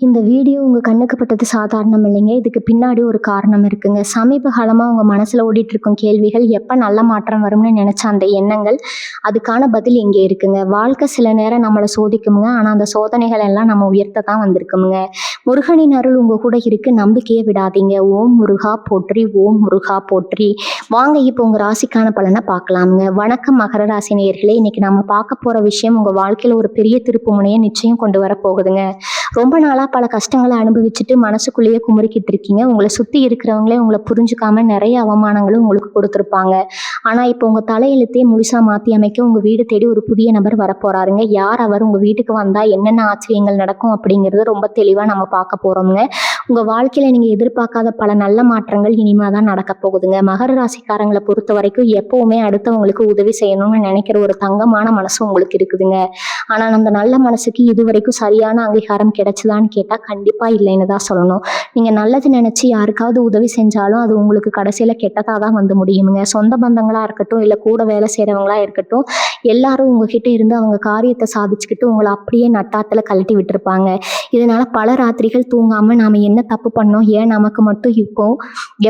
இந்த வீடியோ உங்கள் கண்ணுக்கு பட்டது சாதாரணம் இல்லைங்க. இதுக்கு பின்னாடி ஒரு காரணம் இருக்குங்க. சமீப காலமாக உங்கள் மனசில் ஓடிட்டு இருக்கும் கேள்விகள், எப்போ நல்ல மாற்றம் வரும்னு நினச்ச அந்த எண்ணங்கள், அதுக்கான பதில் இங்கே இருக்குங்க. வாழ்க்கை சில நேரம் நம்மளை சோதிக்குமுங்க. ஆனால் அந்த சோதனைகள் எல்லாம் நம்ம உயர்த்த தான் வந்திருக்குமுங்க. முருகனின் அருள் உங்கள் கூட இருக்கு, நம்பிக்கையை விடாதீங்க. ஓம் முருகா போற்றி, ஓம் முருகா போற்றி. வாங்க இப்போ உங்கள் ராசிக்கான பலனை பார்க்கலாமுங்க. வணக்கம் மகர ராசி நேயர்களே. இன்னைக்கு நம்ம பார்க்க போகிற விஷயம் உங்கள் வாழ்க்கையில் ஒரு பெரிய திருப்பு முனையை நிச்சயம் கொண்டு வர போகுதுங்க. ரொம்ப நாளாக பல கஷ்டங்களை அனுபவிச்சுட்டு மனசுக்குள்ளேயே குமுறிக்கிட்டு இருக்கீங்க. உங்களை சுற்றி இருக்கிறவங்களே உங்களை புரிஞ்சுக்காம நிறைய அவமானங்களும் உங்களுக்கு கொடுத்துருப்பாங்க. ஆனால் இப்போ உங்கள் தலையெழுத்தே முழுசாக மாற்றி அமைக்க உங்கள் வீடு தேடி ஒரு புதிய நபர் வரப்போறாருங்க. யார் அவர், உங்கள் வீட்டுக்கு வந்தால் என்னென்ன ஆச்சரியங்கள் நடக்கும் அப்படிங்கிறது ரொம்ப தெளிவாக நம்ம பார்க்க போகிறோம்ங்க. உங்கள் வாழ்க்கையில் நீங்கள் எதிர்பார்க்காத பல நல்ல மாற்றங்கள் இனிமே தான் நடக்க போகுதுங்க. மகர ராசிக்காரங்களை பொறுத்த வரைக்கும் எப்போவுமே அடுத்தவங்களுக்கு உதவி செய்யணும்னு நினைக்கிற ஒரு தங்கமான மனசு உங்களுக்கு இருக்குதுங்க. ஆனால் அந்த நல்ல மனசுக்கு இது வரைக்கும் சரியான அங்கீகாரம் கிடைச்சதான்னு கேட்டால் கண்டிப்பாக இல்லைன்னு தான் சொல்லணும். நீங்கள் நல்லது நினச்சி யாருக்காவது உதவி செஞ்சாலும் அது உங்களுக்கு கடைசியில் கெட்டதாக தான் வந்து முடியுமுங்க. சொந்த பந்தங்களாக இருக்கட்டும், இல்லை கூட வேலை செய்கிறவங்களா இருக்கட்டும், எல்லாரும் உங்ககிட்ட இருந்து அவங்க காரியத்தை சாதிச்சுக்கிட்டு உங்களை அப்படியே நட்டாத்தில் கழட்டி விட்டுருப்பாங்க. இதனால் பல ராத்திரிகள் தூங்காமல் நாம் என்ன தப்பு பண்ணோம், ஏன் நமக்கு மட்டும்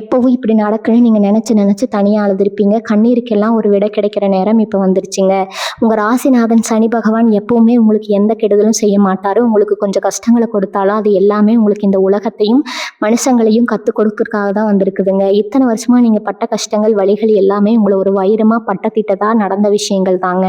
எப்போவும் இப்படி நடக்குன்னு நீங்கள் நினச்சி தனியாக அழுதுருப்பீங்க. கண்ணீருக்கெல்லாம் ஒரு விடை கிடைக்கிற நேரம் இப்போ வந்துருச்சுங்க. உங்கள் ராசிநாதன் சனி பகவான் எப்போவுமே உங்களுக்கு எந்த கெடுதலும் செய்ய மாட்டார். உங்களுக்கு கொஞ்சம் கஷ்டங்களை கொடுத்தாலும் அது எல்லாமே உங்களுக்கு இந்த உலகத்தையும் மனுஷங்களையும் கற்றுக் கொடுக்கறதுக்காக தான் வந்திருக்குதுங்க. இத்தனை வருஷமாக நீங்கள் பட்ட கஷ்டங்கள் வழிகள் எல்லாமே உங்களை ஒரு வைரமாக பட்டத்திட்டதாக நடந்த விஷயங்கள் தாங்க.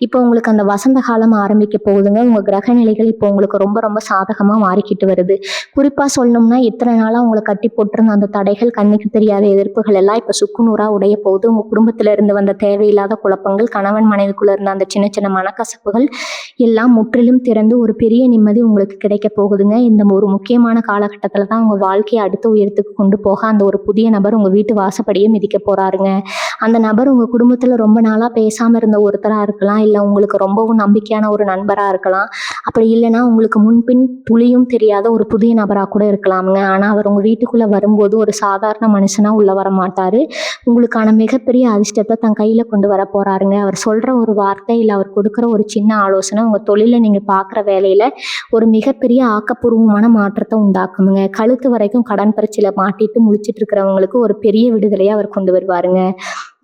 இப்போ உங்களுக்கு அந்த வசந்த காலம் ஆரம்பிக்க போகுதுங்க. உங்கள் கிரக நிலைகள் இப்போ உங்களுக்கு ரொம்ப ரொம்ப சாதகமாக மாறிக்கிட்டு வருது. குறிப்பாக சொல்லணும்னா இத்தனை நாளாக உங்களை கட்டி போட்டிருந்த அந்த தடைகள், கண்ணுக்கு தெரியாத எதிர்ப்புகள் எல்லாம் இப்போ சுக்குநூறாக உடைய போகுது. உங்கள் குடும்பத்தில் இருந்து வந்த தேவையில்லாத குழப்பங்கள், கணவன் மனைவிக்குள்ளே இருந்த அந்த சின்ன சின்ன மனக்கசப்புகள் எல்லாம் முற்றிலும் திறந்து ஒரு பெரிய நிம்மதி உங்களுக்கு கிடைக்க போகுதுங்க. இந்த ஒரு முக்கியமான காலகட்டத்தில் தான் உங்கள் வாழ்க்கையை அடுத்த உயரத்துக்கு கொண்டு போக அந்த ஒரு புதிய நபர் உங்கள் வீட்டு வாசப்படியே மிதிக்க போகிறாருங்க. அந்த நபர் உங்கள் குடும்பத்தில் ரொம்ப நாளாக பேசாமல் இருந்த ஒருத்தராக இருக்கலாம், இல்லை உங்களுக்கு ரொம்பவும் நம்பிக்கையான ஒரு நண்பராக இருக்கலாம், அப்படி இல்லைன்னா உங்களுக்கு முன்பின் துளியும் தெரியாத ஒரு புதிய நபராக கூட இருக்கலாமுங்க. ஆனால் அவர் உங்கள் வீட்டுக்குள்ளே வரும்போது ஒரு சாதாரண மனுஷனாக உள்ளே வர மாட்டார். உங்களுக்கான மிகப்பெரிய அதிர்ஷ்டத்தை தன் கையில் கொண்டு வர போகிறாருங்க. அவர் சொல்கிற ஒரு வார்த்தை, இல்லை அவர் கொடுக்குற ஒரு சின்ன ஆலோசனை உங்கள் தொழிலில் நீங்கள் பார்க்குற வேலையில் ஒரு மிகப்பெரிய ஆக்கப்பூர்வமான மாற்றத்தை உண்டாக்குமுங்க. கழுத்து வரைக்கும் கடன் பிரச்சனையில் மாட்டிட்டு முழிச்சிட்டு இருக்கிறவங்களுக்கு ஒரு பெரிய விடுதலையை அவர் கொண்டு வருவாருங்க.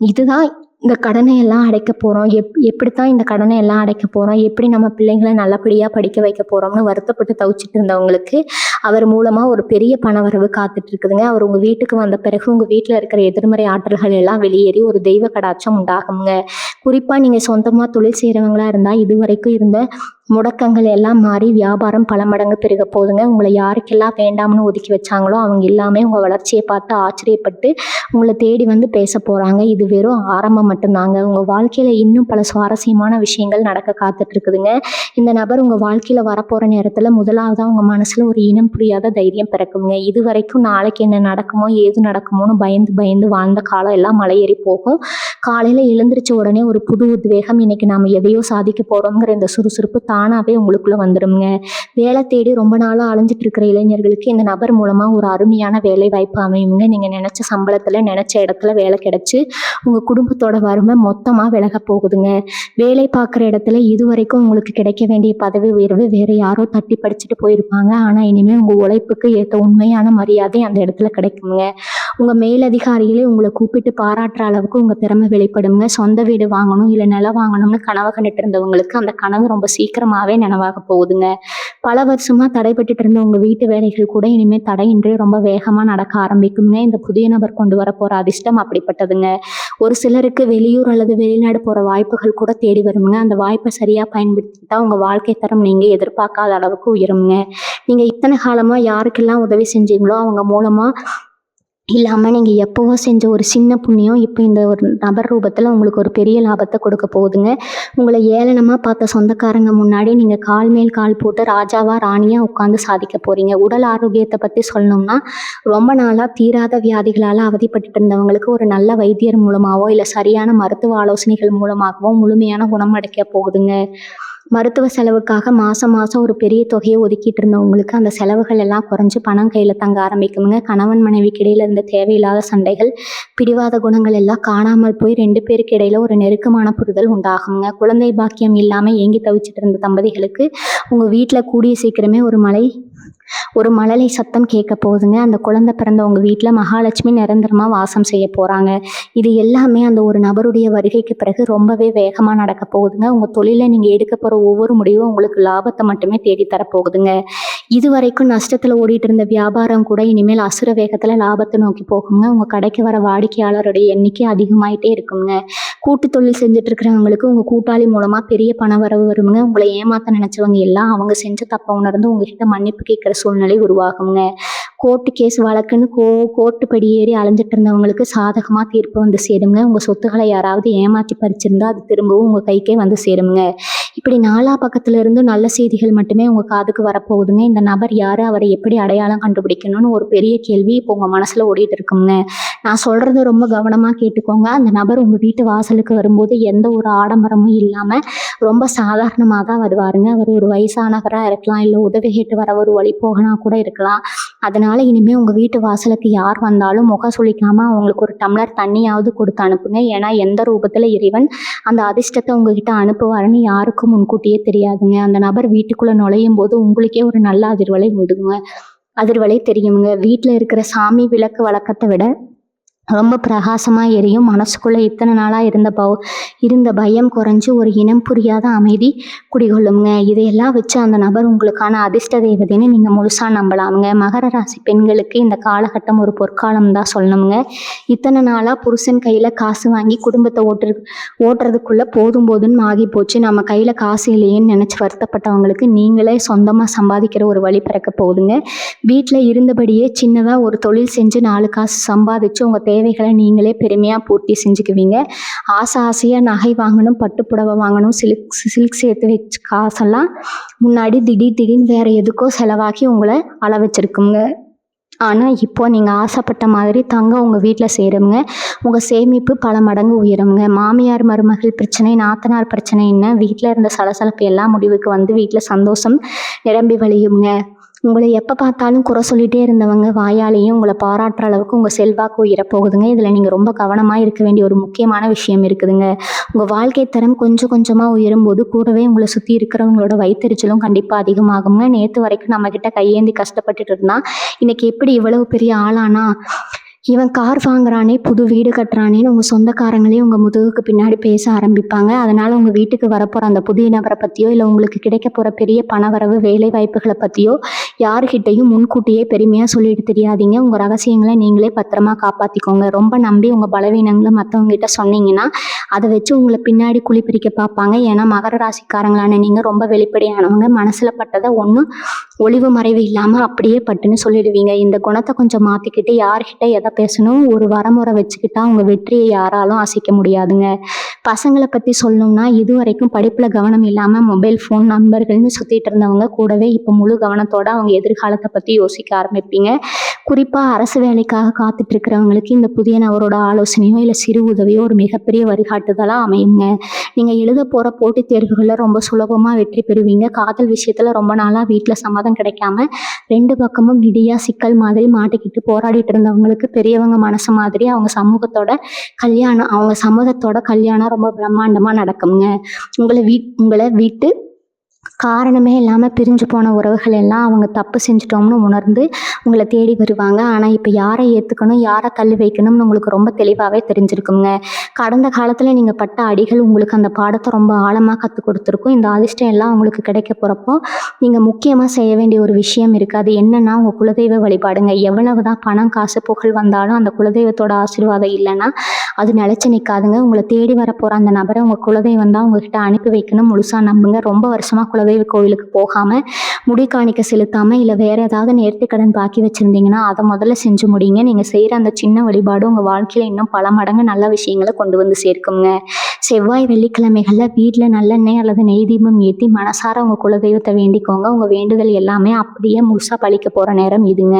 இதுதான் இந்த கடனை எல்லாம் அடைக்க போகிறோம், எப்படித்தான் இந்த கடனை எல்லாம் அடைக்க போகிறோம், எப்படி நம்ம பிள்ளைங்களை நல்லபடியாக படிக்க வைக்க போகிறோம்னு வருத்தப்பட்டு தவிச்சிட்டு இருந்தவங்களுக்கு அவர் மூலமாக ஒரு பெரிய பணவரவு காத்துட்டு இருக்குதுங்க. அவர் உங்கள் வீட்டுக்கு வந்த பிறகு உங்கள் வீட்டில் இருக்கிற எதிர்மறை ஆற்றல்கள் எல்லாம் வெளியேறி ஒரு தெய்வ கடாட்சம் உண்டாகுங்க. குறிப்பாக நீங்கள் சொந்தமாக தொழில் செய்கிறவங்களா இருந்தால் இது வரைக்கும் இருந்த முடக்கங்கள் எல்லாம் மாறி வியாபாரம் பல மடங்கு பெருக போகுதுங்க. உங்களை யாருக்கெல்லாம் வேண்டாம்னு ஒதுக்கி வச்சாங்களோ அவங்க எல்லாமே உங்கள் வளர்ச்சியை பார்த்து ஆச்சரியப்பட்டு உங்களை தேடி வந்து பேச போகிறாங்க. இது வெறும் ஆரம்பம் மட்டும்தாங்க. உங்கள் வாழ்க்கையில் இன்னும் பல சுவாரஸ்யமான விஷயங்கள் நடக்க காத்துட்டு இருக்குதுங்க. இந்த நபர் உங்கள் வாழ்க்கையில் வரப்போகிற நேரத்தில் முதலாவதாக உங்கள் மனசில் ஒரு இனம் புரியாத தைரியம் பிறக்குங்க. இது வரைக்கும் நாளைக்கு என்ன நடக்குமோ ஏது நடக்குமோன்னு பயந்து பயந்து வாழ்ந்த காலம் எல்லாம் மலையேறி போகும். காலையில் எழுந்திரிச்ச உடனே ஒரு புது உத்வேகம், இன்னைக்கு நாம் எதையோ சாதிக்க போகிறோங்கிற இந்த சுறுசுறுப்பு தானாகவே உங்களுக்குள்ளே வந்துடுங்க. வேலை தேடி ரொம்ப நாளாக அலைஞ்சிட்டு இருக்கிற இளைஞர்களுக்கு இந்த நபர் மூலமாக ஒரு அருமையான வேலை வாய்ப்பு அமையுங்க. நீங்கள் நினச்ச சம்பளத்தில் நினச்ச இடத்துல வேலை கிடைச்சி உங்கள் குடும்பத்தோட வறுமை மொத்தமாக விலக போகுதுங்க. வேலை பார்க்குற இடத்துல இது வரைக்கும் உங்களுக்கு கிடைக்க வேண்டிய பதவி உயர்வு வேறு யாரோ தட்டி படிச்சுட்டு போயிருப்பாங்க. ஆனால் இனிமேல் உங்கள் உழைப்புக்கு ஏற்ற உண்மையான மரியாதை அந்த இடத்துல கிடைக்குங்க. உங்கள் மேலதிகாரிகளே உங்களை கூப்பிட்டு பாராட்டுற அளவுக்கு உங்கள் திறமை வெளிப்படுங்க. சொந்த வீடு வாங்கணும், இல்லை நிலம் வாங்கணும்னு கனவு கண்டுட்டு இருந்தவங்களுக்கு அந்த கனவு ரொம்ப சீக்கிரமாகவே நினைவாக போகுதுங்க. பல வருஷமாக தடைப்பட்டு இருந்த உங்கள் வீட்டு வேலைகள் கூட இனிமேல் தடையின்றி ரொம்ப வேகமாக நடக்க ஆரம்பிக்குங்க. இந்த புதிய நபர் கொண்டு வர போகிற அதிர்ஷ்டம் அப்படிப்பட்டதுங்க. ஒரு சிலருக்கு வெளியூர் அல்லது வெளிநாடு போகிற வாய்ப்புகள் கூட தேடி வருங்க. அந்த வாய்ப்பை சரியாக பயன்படுத்திக்கிட்டால் உங்கள் வாழ்க்கை தரம் நீங்கள் எதிர்பார்க்காத அளவுக்கு உயருங்க. நீங்கள் இத்தனை காலமாக யாருக்கெல்லாம் உதவி செஞ்சீங்களோ அவங்க மூலமாக இல்லாமல் நீங்கள் எப்போவோ செஞ்ச ஒரு சின்ன புண்ணியம் இப்போ இந்த ஒரு நபர் ரூபத்தில் உங்களுக்கு ஒரு பெரிய லாபத்தை கொடுக்க போகுதுங்க. உங்களை ஏளனமாக பார்த்த சொந்தக்காரங்க முன்னாடி நீங்கள் கால் மேல் கால் போட்டு ராஜாவா ராணியாக உட்காந்து சாதிக்க போகிறீங்க. உடல் ஆரோக்கியத்தை பற்றி சொல்லணும்னா ரொம்ப நாளாக தீராத வியாதிகளால் அவதிப்பட்டு இருந்தவங்களுக்கு ஒரு நல்ல வைத்தியர் மூலமாகவோ இல்லை சரியான மருத்துவ ஆலோசனைகள் மூலமாகவோ முழுமையான குணம் அடைக்க போகுதுங்க. மருத்துவ செலவுக்காக மாதம் ஒரு பெரிய தொகையை ஒதுக்கிட்டு இருந்தவங்களுக்கு அந்த செலவுகள் எல்லாம் குறைஞ்சு பணம் கையில் தங்க ஆரம்பிக்குங்க. கணவன் மனைவிக்கு இடையில இருந்த தேவையில்லாத சண்டைகள், பிடிவாத குணங்கள் எல்லாம் காணாமல் போய் 2 பேருக்கு இடையில ஒரு நெருக்கமான புரிதல் உண்டாகுங்க. குழந்தை பாக்கியம் இல்லாமல் ஏங்கி தவிச்சிட்டு இருந்த தம்பதிகளுக்கு உங்கள் வீட்டில் கூடிய சீக்கிரமே ஒரு மலை ஒரு மழலை சத்தம் கேட்க போகுதுங்க. அந்த குழந்தை பிறந்த உங்கள் வீட்டில் மகாலட்சுமி நிரந்தரமாக வாசம் செய்ய போகிறாங்க. இது எல்லாமே அந்த ஒரு நபருடைய வருகைக்கு பிறகு ரொம்பவே வேகமாக நடக்க போகுதுங்க. உங்கள் தொழிலில் நீங்கள் எடுக்க போகிற ஒவ்வொரு முடிவும் உங்களுக்கு லாபத்தை மட்டுமே தேடித்தரப்போகுதுங்க. இது வரைக்கும் நஷ்டத்தில் ஓடிட்டு இருந்த வியாபாரம் கூட இனிமேல் அசுர வேகத்தில் லாபத்தை நோக்கி போகுங்க. உங்கள் கடைக்கு வர வாடிக்கையாளருடைய எண்ணிக்கை அதிகமாயிட்டே இருக்குங்க. கூட்டு தொழில் செஞ்சுட்டு இருக்கிறவங்களுக்கு உங்கள் கூட்டாளி மூலமாக பெரிய பண வரவு வருங்க. உங்களை ஏமாற்ற நினச்சவங்க எல்லாம் அவங்க செஞ்ச தப்பை உணர்ந்து உங்ககிட்ட மன்னிப்பு கேட்குற சூழ்நிலை உருவாகுங்க. கோர்ட்டு கேஸ் வழக்குன்னு கோர்ட்டு படி ஏறி அலைஞ்சிட்டு இருந்தவங்களுக்கு சாதகமாக தீர்ப்பு வந்து சேருங்க. உங்கள் சொத்துக்களை யாராவது ஏமாற்றி பறிச்சிருந்தா அது திரும்பவும் உங்கள் கைக்கே வந்து சேருங்க. இப்படி நாலா பக்கத்துல இருந்தும் நல்ல செய்திகள் மட்டுமே உங்கள் காதுக்கு வரப்போகுதுங்க. இந்த நபர் யார், அவரை எப்படி அடையாளம் கண்டுபிடிக்கணும்னு ஒரு பெரிய கேள்வி இப்போ உங்கள் மனசில் ஓடிட்டு இருக்குங்க. நான் சொல்கிறது ரொம்ப கவனமாக கேட்டுக்கோங்க. அந்த நபர் உங்கள் வீட்டு வாசலுக்கு வரும்போது எந்த ஒரு ஆடம்பரமும் இல்லாமல் ரொம்ப சாதாரணமாக தான் வருவாருங்க. அவர் ஒரு வயசானவராக இருக்கலாம், இல்லை உதவி கேட்டு வர ஒரு வழிபோகனா கூட இருக்கலாம். அதனால் இனிமேல் உங்கள் வீட்டு வாசலுக்கு யார் வந்தாலும் முகம் சுளிக்காமல் அவங்களுக்கு ஒரு டம்ளர் தண்ணியாவது கொடுத்து அனுப்புங்க. ஏன்னா எந்த ரூபத்தில் இறைவன் அந்த அதிர்ஷ்டத்தை உங்ககிட்ட அனுப்புவாருன்னு யாருக்கும் முன்கூட்டியே தெரியாதுங்க. அந்த நபர் வீட்டுக்குள்ளே நுழையும் போது உங்களுக்கே ஒரு நல்ல அதிர்வலை தெரியுங்க. வீட்டில் இருக்கிற சாமி விளக்கு வழக்கத்தை விட ரொம்ப பிரகாசமாக எரியும். மனசுக்குள்ளே இத்தனை நாளாக இருந்த பயம் குறைஞ்சி ஒரு இனம் புரியாத அமைதி குடிகொள்ளுங்க. இதையெல்லாம் வச்சு அந்த நபர் உங்களுக்கான அதிர்ஷ்ட தேவதைன்னு நீங்கள் முழுசாக நம்பலாமுங்க. மகர ராசி பெண்களுக்கு இந்த காலகட்டம் ஒரு பொற்காலம் தான் சொல்லணுங்க. இத்தனை நாளாக புருஷன் கையில் காசு வாங்கி குடும்பத்தை ஓட்டுறதுக்குள்ளே போதும்னு ஆகி போச்சு. நம்ம கையில் காசு இல்லையேன்னு நினச்சி வருத்தப்பட்டவங்களுக்கு நீங்களே சொந்தமாக சம்பாதிக்கிற ஒரு வழி பிறக்க போகுதுங்க. வீட்டில் இருந்தபடியே சின்னதாக ஒரு தொழில் செஞ்சு 4 காசு சம்பாதிச்சு உங்கள் தேவைகளை நீங்களே பெருமையாக பூர்த்தி செஞ்சுக்குவீங்க. ஆசையாக நகை வாங்கணும், பட்டு புடவை வாங்கணும், சில்க் சேர்த்து வச்சு காசெல்லாம் முன்னாடி திடீர்னு வேறு எதுக்கோ செலவாக்கி உங்களை அள வச்சுருக்குங்க. ஆனால் இப்போ நீங்கள் ஆசைப்பட்ட மாதிரி தங்கம் உங்கள் வீட்டில் சேருங்க. உங்கள் சேமிப்பு பல மடங்கு உயருங்க. மாமியார் மருமகள் பிரச்சனை, நாத்தனார் பிரச்சனைன்னு வீட்டில் இருந்த சலசலப்பு எல்லாம் முடிவுக்கு வந்து வீட்டில் சந்தோஷம் நிரம்பி வழியுங்க. உங்களை எப்போ பார்த்தாலும் குறை சொல்லிகிட்டே இருந்தவங்க வாயாலேயும் உங்களை பாராட்டுற அளவுக்கு உங்கள் செல்வாக்கு உயரப்போகுதுங்க. இதில் நீங்கள் ரொம்ப கவனமாக இருக்க வேண்டிய ஒரு முக்கியமான விஷயம் இருக்குதுங்க. உங்கள் வாழ்க்கை தரம் கொஞ்சம் கொஞ்சமாக உயரும்போது கூடவே உங்களை சுற்றி இருக்கிறவங்களோட வயிற்றெரிச்சலும் கண்டிப்பாக அதிகமாகுங்க. நேற்று வரைக்கும் நம்மக்கிட்ட கையேந்தி கஷ்டப்பட்டுட்டு இருந்தால் இன்றைக்கி எப்படி இவ்வளவு பெரிய ஆளானா, இவன் கார் வாங்குறானே, புது வீடு கட்டுறானேன்னு உங்கள் சொந்தக்காரங்களே உங்கள் முதுகுக்கு பின்னாடி பேச ஆரம்பிப்பாங்க. அதனால் உங்கள் வீட்டுக்கு வரப்போகிற அந்த புதிய நபரை பற்றியோ இல்லை உங்களுக்கு கிடைக்க போகிற பெரிய பணவரவு வேலை வாய்ப்புகளை பற்றியோ யாருக்கிட்டையும் முன்கூட்டியே பெருமையாக சொல்லிட்டு தெரியாதீங்க. உங்கள் ரகசியங்களை நீங்களே பத்திரமா காப்பாற்றிக்கோங்க. ரொம்ப நம்பி உங்கள் பலவீனங்களை மற்றவங்ககிட்ட சொன்னீங்கன்னா அதை வச்சு உங்களை பின்னாடி குழிப்பிரிக்க பார்ப்பாங்க. ஏன்னா மகர ராசிக்காரங்களான நீங்கள் ரொம்ப வெளிப்படையானவங்க. மனசில் பட்டதை ஒன்றும் ஒளிவு மறைவு இல்லாமல் அப்படியே பட்டுன்னு சொல்லிடுவீங்க. இந்த குணத்தை கொஞ்சம் மாற்றிக்கிட்டு யார்கிட்ட எதை பேசணும் ஒரு வரமுறை வச்சுக்கிட்டா உங்கள் வெற்றியை யாராலும் அசைக்க முடியாதுங்க. பசங்களை பற்றி சொல்லணும்னா இது வரைக்கும் படிப்பில் கவனம் இல்லாமல் மொபைல் ஃபோன் நண்பர்கள்னு சுற்றிட்டு இருந்தவங்க கூடவே இப்போ முழு கவனத்தோடு அவங்க எதிர்காலத்தை பற்றி யோசிக்க ஆரம்பிப்பீங்க. குறிப்பாக அரசு வேலைக்காக காத்துட்டு இருக்கிறவங்களுக்கு இந்த புதிய நபரோட ஆலோசனையோ இல்லை சிறு உதவியோ ஒரு மிகப்பெரிய வழிகாட்டுதலாக அமையுங்க. நீங்கள் எழுத போகிற போட்டித் தேர்வுகளில் ரொம்ப சுலபமாக வெற்றி பெறுவீங்க. காதல் விஷயத்தில் ரொம்ப நாளாக வீட்டில் சம்மதம் கிடைக்காம 2 பக்கமும் இடியா சிக்கல் மாதிரி மாட்டிக்கிட்டு போராடிட்டு இருந்தவங்களுக்கு பெரியவங்க மனசு மாதிரி அவங்க சம்மதத்தோட கல்யாணம் ரொம்ப பிரம்மாண்டமாக நடக்குங்க. உங்களை வீட்டு காரணமே இல்லாமல் பிரிஞ்சு போன உறவுகள் எல்லாம் அவங்க தப்பு செஞ்சிட்டோம்னு உணர்ந்து உங்களை தேடி வருவாங்க. ஆனால் இப்போ யாரை ஏற்றுக்கணும், யாரை தள்ளி வைக்கணும்னு உங்களுக்கு ரொம்ப தெளிவாகவே தெரிஞ்சிருக்குங்க. கடந்த காலத்தில் நீங்கள் பட்ட அடிகள் உங்களுக்கு அந்த பாடத்தை ரொம்ப ஆழமாக கற்றுக் கொடுத்துருக்கும். இந்த அதிர்ஷ்டம் எல்லாம் உங்களுக்கு கிடைக்க போகிறப்போ நீங்கள் முக்கியமாக செய்ய வேண்டிய ஒரு விஷயம் இருக்குது. அது என்னென்னா உங்கள் குலதெய்வ வழிபாடுங்க. எவ்வளவு தான் பணம் காசு புகழ் வந்தாலும் அந்த குலதெய்வத்தோட ஆசீர்வாதம் இல்லைன்னா அது நிலச்சி நிற்காதுங்க. உங்களை தேடி வரப்போகிற அந்த நபரை உங்கள் குலதெய்வம் தான் உங்ககிட்ட அனுப்பி வைக்கணும். முழுசாக நம்புங்க. ரொம்ப வருஷமாக குலதெய்வ கோவிலுக்கு போகாமல் முடி காணிக்க செலுத்தாமல் இல்லை வேறு ஏதாவது நேர்த்திக்கடன் பாக்கி வச்சுருந்தீங்கன்னா அதை முதல்ல செஞ்சு முடியுங்க. நீங்கள் செய்கிற அந்த சின்ன வழிபாடு உங்கள் வாழ்க்கையில் இன்னும் பல மடங்கு நல்ல விஷயங்களை கொண்டு வந்து சேர்க்குங்க. செவ்வாய் வெள்ளிக்கிழமைகளில் வீட்டில் நல்லெண்ணெய் அல்லது நெய் தீபம் ஏற்றி மனசார உங்கள் குலதெய்வத்தை வேண்டிக்கோங்க. உங்கள் வேண்டுதல் எல்லாமே அப்படியே முழுசாக பழிக்க போகிற நேரம் இதுங்க.